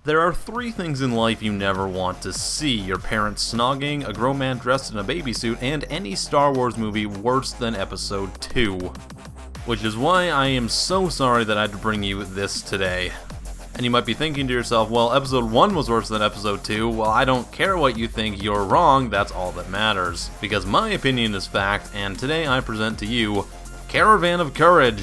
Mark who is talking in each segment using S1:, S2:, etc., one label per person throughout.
S1: There are 3 things in life you never want to see: your parents snogging, a grown man dressed in a baby suit, and any Star Wars movie worse than Episode 2. Which is why I am so sorry that I had to bring you this today. And you might be thinking to yourself, well, Episode 1 was worse than Episode 2. Well, I don't care what you think, you're wrong, that's all that matters. Because my opinion is fact, and today I present to you Caravan of Courage,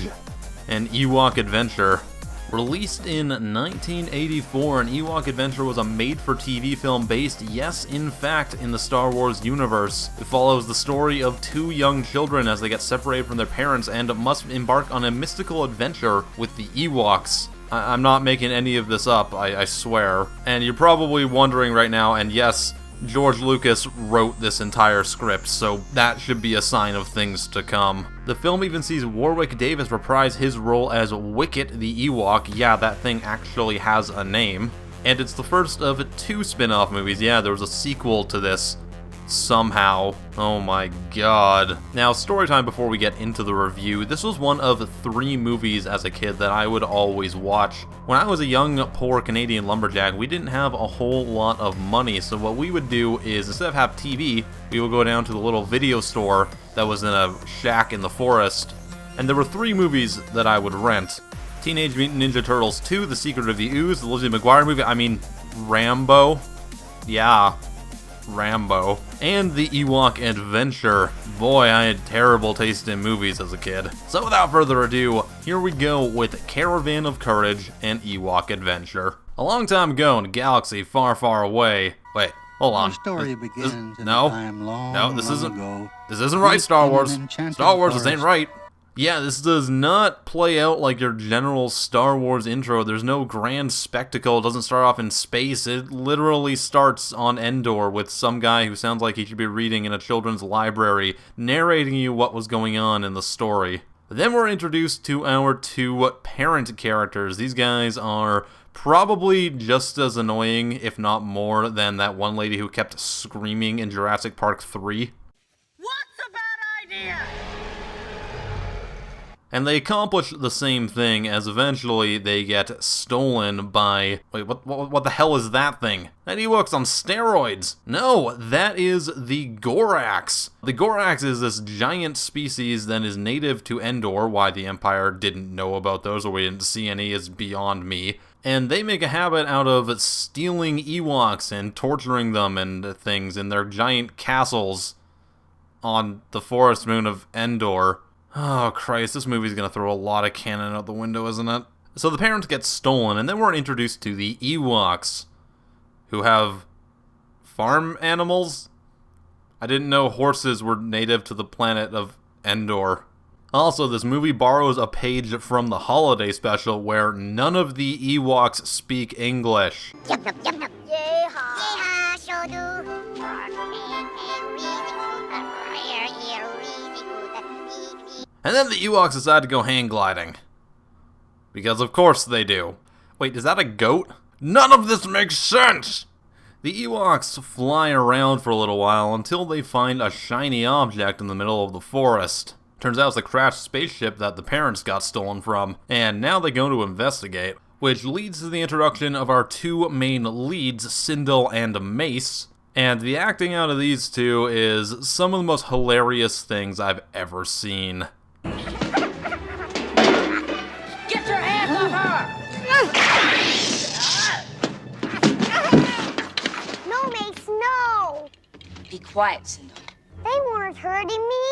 S1: an Ewok adventure. Released in 1984, an Ewok adventure was a made-for-TV film based, yes, in fact, in the Star Wars universe. It follows the story of 2 young children as they get separated from their parents and must embark on a mystical adventure with the Ewoks. I'm not making any of this up, I swear. And you're probably wondering right now, and yes, George Lucas wrote this entire script, so that should be a sign of things to come. The film even sees Warwick Davis reprise his role as Wicket the Ewok. Yeah, that thing actually has a name. And it's the first of 2 spin-off movies. Yeah, there was a sequel to this. Somehow. Oh my god. Now, story time before we get into the review. This was one of 3 movies as a kid that I would always watch. When I was a young, poor Canadian lumberjack, we didn't have a whole lot of money, so what we would do is, instead of have TV, we would go down to the little video store that was in a shack in the forest, and there were 3 movies that I would rent. Teenage Mutant Ninja Turtles 2, The Secret of the Ooze, the Lizzie McGuire movie, Rambo. Yeah. Rambo, and the Ewok Adventure. Boy, I had terrible taste in movies as a kid. So without further ado, here we go with Caravan of Courage and Ewok Adventure. A long time ago in a galaxy far, far away. Wait, hold on.
S2: The story begins in
S1: no,
S2: a time long,
S1: no, this
S2: long
S1: isn't.
S2: ago.
S1: This isn't right, Star
S2: In an
S1: Wars.
S2: enchanted
S1: Star Wars, this ain't
S2: forest.
S1: right. Yeah, this does not play out like your general Star Wars intro. There's no grand spectacle. It doesn't start off in space. It literally starts on Endor with some guy who sounds like he should be reading in a children's library, narrating you what was going on in the story. Then we're introduced to our 2 parent characters. These guys are probably just as annoying, if not more, than that one lady who kept screaming in Jurassic Park 3.
S3: What's a bad idea?
S1: And they accomplish the same thing as eventually they get stolen by... Wait, what the hell is that thing? That Ewok's on steroids! No, that is the Gorax! The Gorax is this giant species that is native to Endor. Why the Empire didn't know about those or we didn't see any is beyond me. And they make a habit out of stealing Ewoks and torturing them and things in their giant castles on the forest moon of Endor. Oh, Christ, this movie's gonna throw a lot of canon out the window, isn't it? So the parents get stolen, and then we're introduced to the Ewoks, who have farm animals? I didn't know horses were native to the planet of Endor. Also, this movie borrows a page from the holiday special where none of the Ewoks speak English. And then the Ewoks decide to go hang gliding. Because of course they do. Wait, is that a goat? None of this makes sense! The Ewoks fly around for a little while until they find a shiny object in the middle of the forest. Turns out it's a crashed spaceship that the parents got stolen from, and now they go to investigate. Which leads to the introduction of our 2 main leads, Sindel and Mace. And the acting out of these 2 is some of the most hilarious things I've ever seen.
S3: Get your hands off her!
S4: No, Mace, no!
S5: Be quiet, Sindel.
S4: They weren't hurting me.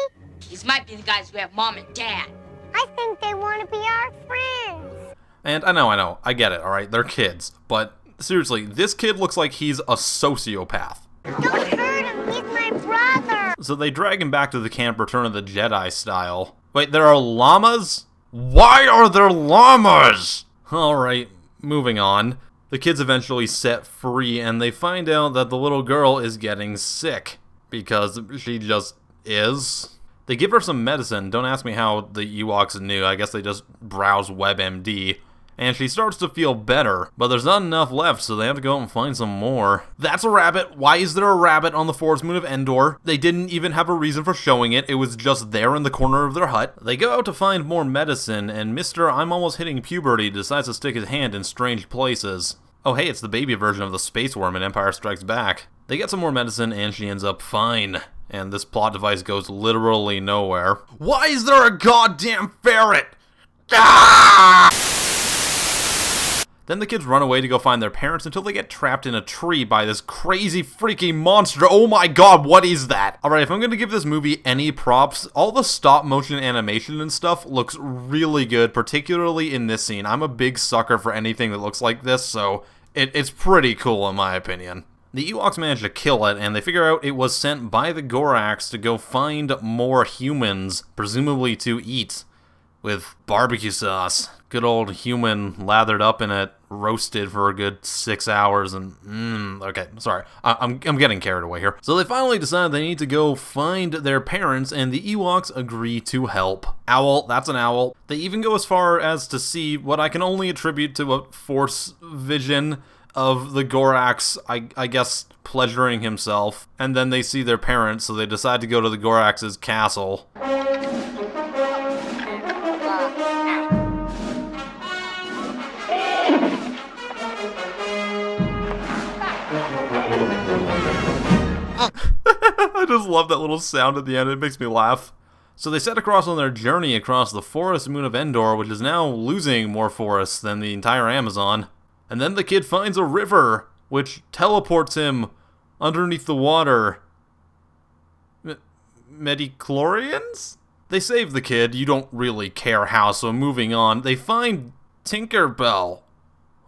S5: These might be the guys who have mom and dad.
S4: I think they want to be our friends.
S1: And I know, I get it, alright, they're kids. But seriously, this kid looks like he's a sociopath.
S4: Don't hurt him, he's my brother.
S1: So they drag him back to the camp, Return of the Jedi style. Wait, there are llamas? Why are there llamas? Alright, moving on. The kids eventually set free, and they find out that the little girl is getting sick. Because she just is. They give her some medicine. Don't ask me how the Ewoks knew. I guess they just browse WebMD. And she starts to feel better, but there's not enough left, so they have to go out and find some more. That's a rabbit. Why is there a rabbit on the forest moon of Endor? They didn't even have a reason for showing it. It was just there in the corner of their hut. They go out to find more medicine, and Mr. I'm almost hitting puberty decides to stick his hand in strange places. Oh hey, it's the baby version of the space worm in Empire Strikes Back. They get some more medicine and she ends up fine. And this plot device goes literally nowhere. Why is there a goddamn ferret? Ah! Then the kids run away to go find their parents until they get trapped in a tree by this crazy freaking monster. Oh my god, what is that? Alright, if I'm gonna give this movie any props, all the stop motion animation and stuff looks really good, particularly in this scene. I'm a big sucker for anything that looks like this, so it's pretty cool in my opinion. The Ewoks manage to kill it, and they figure out it was sent by the Gorax to go find more humans, presumably to eat, with barbecue sauce. Good old human lathered up in it, roasted for a good 6 hours, and okay, sorry, I'm getting carried away here. So they finally decide they need to go find their parents, and the Ewoks agree to help. Owl, that's an owl. They even go as far as to see what I can only attribute to a force vision of the Gorax, I guess, pleasuring himself. And then they see their parents, so they decide to go to the Gorax's castle. I just love that little sound at the end, it makes me laugh. So they set across on their journey across the forest moon of Endor, which is now losing more forests than the entire Amazon. And then the kid finds a river, which teleports him underneath the water. Midichlorians? They save the kid, you don't really care how, so moving on. They find Tinkerbell.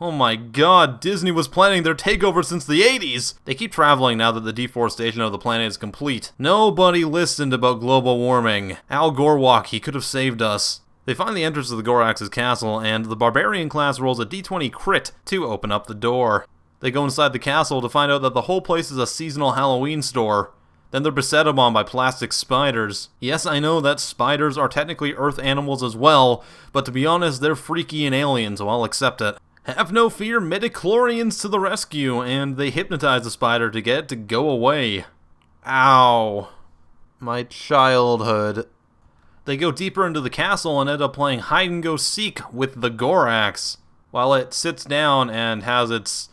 S1: Oh my god, Disney was planning their takeover since the 80s! They keep traveling now that the deforestation of the planet is complete. Nobody listened about global warming. Al Gorewalk, he could have saved us. They find the entrance to the Gorax's castle, and the Barbarian class rolls a d20 crit to open up the door. They go inside the castle to find out that the whole place is a seasonal Halloween store. Then they're beset upon by plastic spiders. Yes, I know that spiders are technically Earth animals as well, but to be honest, they're freaky and alien, so I'll accept it. Have no fear, midichlorians to the rescue, and they hypnotize the spider to get it to go away. Ow. My childhood. They go deeper into the castle and end up playing hide-and-go-seek with the Gorax, while it sits down and has its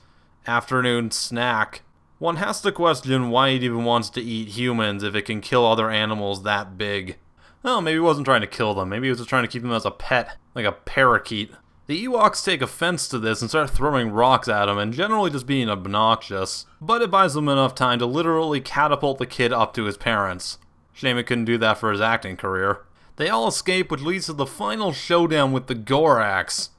S1: afternoon snack. One has to question why it even wants to eat humans if it can kill other animals that big. Oh, maybe it wasn't trying to kill them, maybe it was just trying to keep them as a pet, like a parakeet. The Ewoks take offense to this and start throwing rocks at him and generally just being obnoxious, but it buys them enough time to literally catapult the kid up to his parents. Shame it couldn't do that for his acting career. They all escape, which leads to the final showdown with the Gorax,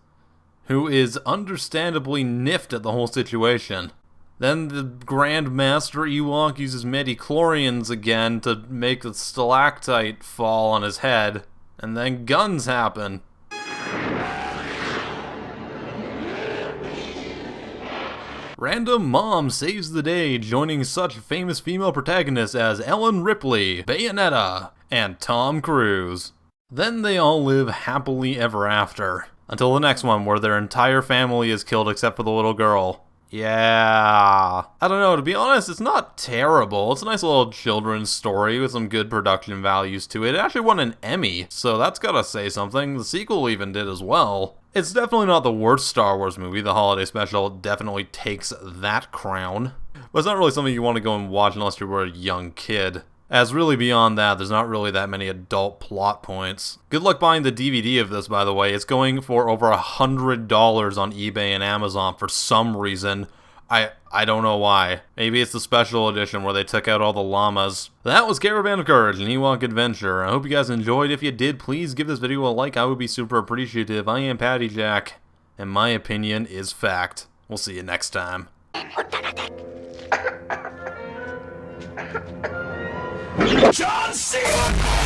S1: who is understandably niffed at the whole situation. Then the Grand Master Ewok uses midichlorians again to make the stalactite fall on his head, and then guns happen. Random mom saves the day, joining such famous female protagonists as Ellen Ripley, Bayonetta, and Tom Cruise. Then they all live happily ever after, until the next one where their entire family is killed except for the little girl. Yeah, I don't know, to be honest, it's not terrible. It's a nice little children's story with some good production values to it. It actually won an Emmy, so that's gotta say something. The sequel even did as well. It's definitely not the worst Star Wars movie. The holiday special definitely takes that crown. But it's not really something you want to go and watch unless you were a young kid. As really beyond that, there's not really that many adult plot points. Good luck buying the DVD of this, by the way. It's going for over $100 on eBay and Amazon for some reason. I don't know why. Maybe it's the special edition where they took out all the llamas. That was Caravan of Courage, an Ewok adventure. I hope you guys enjoyed. If you did, please give this video a like. I would be super appreciative. I am PattyJack, and my opinion is fact. We'll see you next time.
S2: John Cena!